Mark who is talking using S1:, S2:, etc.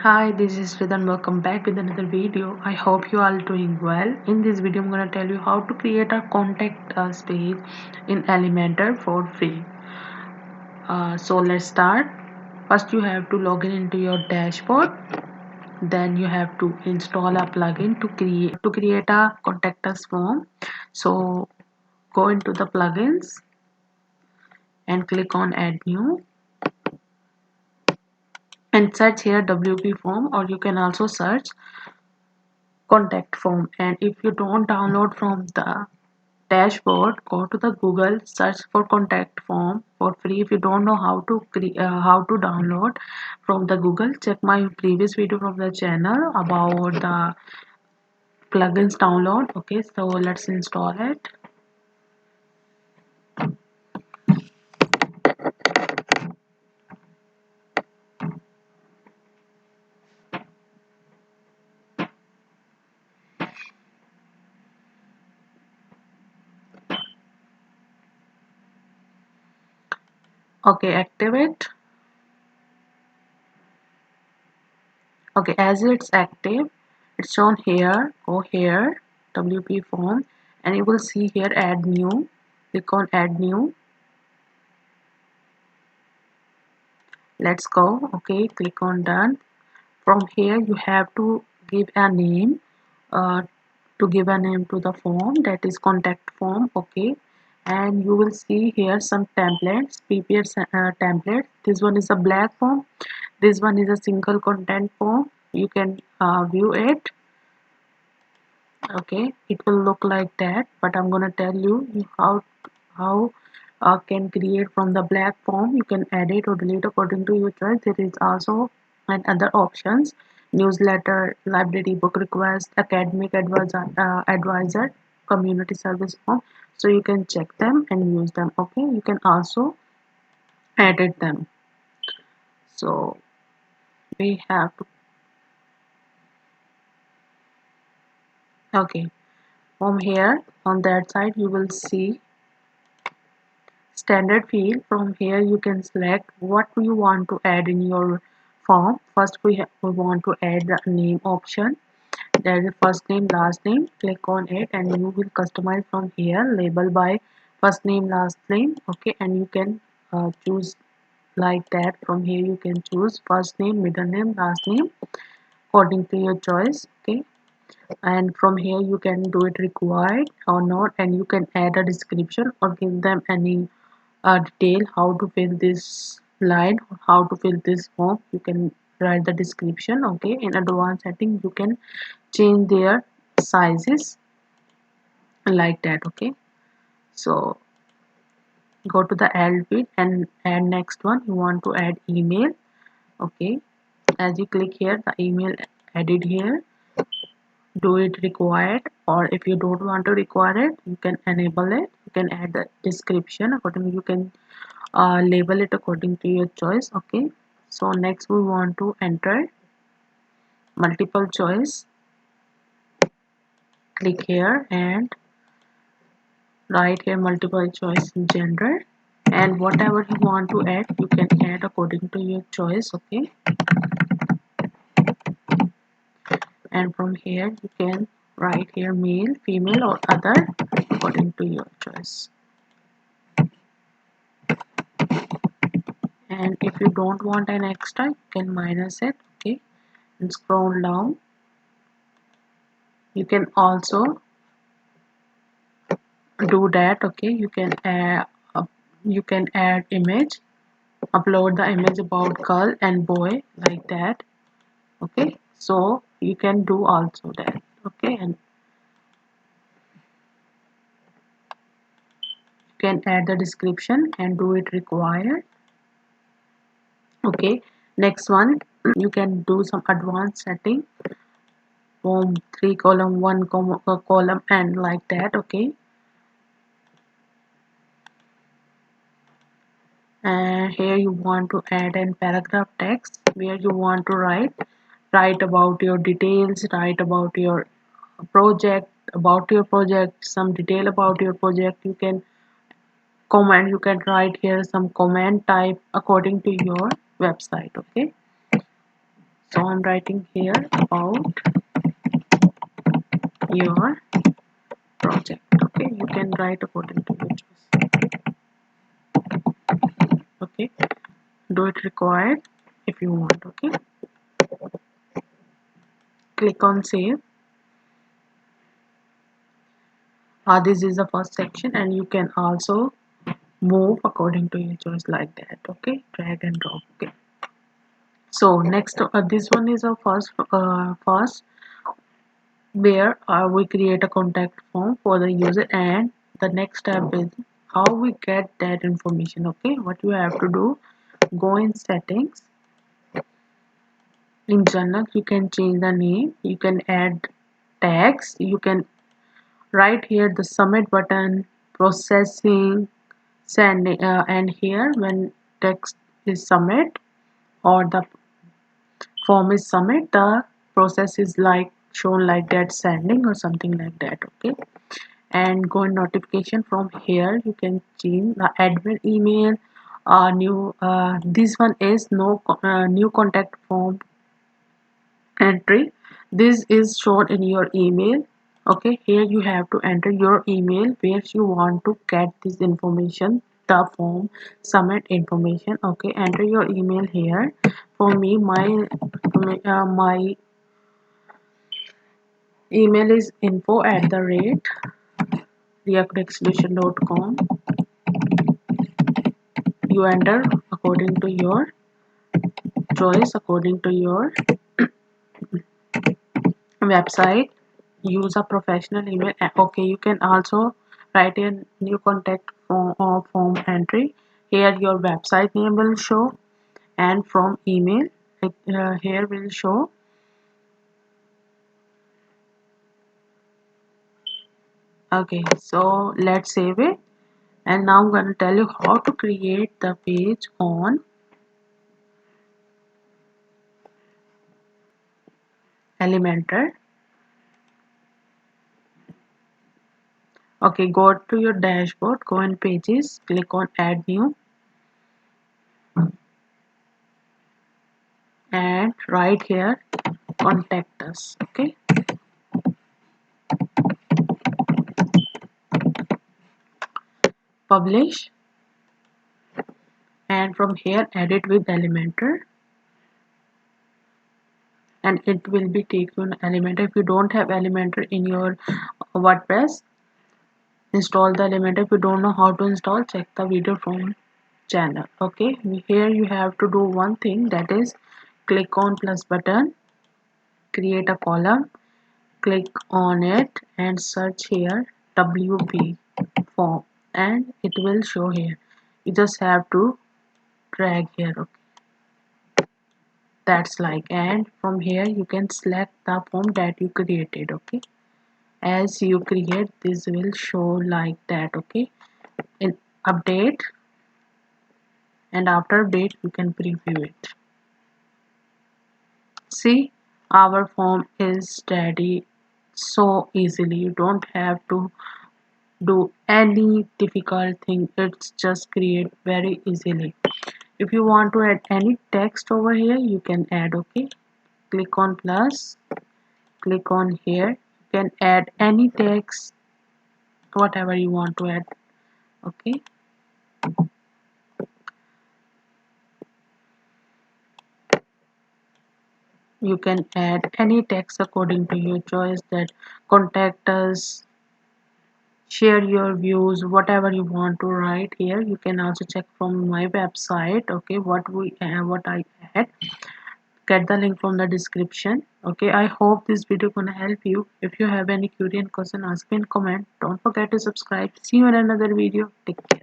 S1: Hi, this is Ridan. Welcome back with another video. I hope you all doing well. In this video, I'm going to tell you how to create a contact us page in Elementor for free. So let's start. First, you have to log in into your dashboard. Then you have to install a plugin to create a contact us form. So go into the plugins and click on Add New and search here WP form, or you can also search contact form. And if you don't download from the dashboard, go to the Google, search for contact form for free. If you don't know how to download from the Google, check my previous video from the channel about the plugins download. Okay, so let's install it. Okay, activate. Okay, as it's active, it's shown here. Go here, WP form, and you will see here add new. Click on add new. Let's go. Okay, click on done. From here you have to give a name, uh, to the form, that is contact form. Okay, and you will see here some templates, prepared template. This one is a black form, this one is a single content form. You can view it. Okay, it will look like that, but I'm gonna tell you how can create from the black form. You can edit or delete according to your choice. There is also and other options: newsletter, library, book request, academic advisor, community service form. So you can check them and use them. Okay, you can also edit them. So we have to. Okay, from here on that side you will see standard field. From here you can select what you want to add in your form. First we want to add the name option. There is first name, last name. Click on it and you will customize from here. Label by first name, last name. Okay, and you can choose like that. From here you can choose first name, middle name, last name according to your choice. Okay, and from here you can do it required or not, and you can add a description or give them any detail how to fill this line, how to fill this form. You can write the description. Okay, in advanced setting you can change their sizes like that. Okay, so go to the add field and add next one. You want to add email. Okay, as you click here, the email added here. Do it required, or if you don't want to require it, you can enable it. You can add the description accordingly. You can label it according to your choice. Okay, so next we want to enter multiple choice. Click here and write here multiple choice in gender, and whatever you want to add you can add according to your choice. Okay, and from here you can write here male, female, or other according to your choice. And if you don't want an extra, you can minus it. Okay, and scroll down. You can also do that. Okay, you can add image, upload the image about girl and boy like that. Okay, so you can do also that. Okay, and you can add the description and do it required. Okay, next one, you can do some advanced setting from 3 column 1 column and like that. Okay, and here you want to add an paragraph text where you want to write about your details, write about your project, some detail about your project. You can comment, you can write here some comment type according to your website. Okay, So I'm writing here about your project. Okay, you can write according to your choice. Okay, do it required if you want. Okay, click on save. This is the first section, and you can also move according to your choice like that. Okay, drag and drop. Okay, so next this one is a first where we create a contact form for the user, and the next step is how we get that information. Okay, what you have to do, go in settings. In general, you can change the name, you can add tags, you can write here the submit button, processing, sending, and here when text is submit or the form is submit, the process is like shown like that, sending or something like that. Okay, and go in notification. From here you can change the admin email, new this one is no new contact form entry. This is shown in your email. Okay, here you have to enter your email where you want to get this information, the form submit information. Okay, enter your email here. For me, my email is info@reactexsolution.com. You enter according to your choice, according to your website. Use a professional email. Okay, you can also write a new contact form or form entry. Here your website name will show, and from email here will show. Okay, so let's save it, and now I'm going to tell you how to create the page on Elementor. Okay, go to your dashboard, go in pages, click on add new, and right here contact us. Okay, publish, and from here edit with Elementor, and it will be taken Elementor. If you don't have Elementor in your WordPress, install the Elementor. If you don't know how to install, check the video from channel. Okay, here you have to do one thing, that is click on plus button, create a column, click on it and search here WP form, and it will show here. You just have to drag here. Okay, that's like, and from here you can select the form that you created. Okay, as you create, this will show like that. Okay, in update, and after update you can preview it. See, our form is ready so easily. You don't have to do any difficult thing, it's just create very easily. If you want to add any text over here, you can add. Okay, click on plus, click on here, you can add any text, whatever you want to add. Okay, you can add any text according to your choice, that contact us, share your views, whatever you want to write here. You can also check from my website. Okay, what I add, get the link from the description. Okay, I hope this video gonna help you. If you have any query and question, ask me in comment. Don't forget to subscribe. See you in another video. Take care.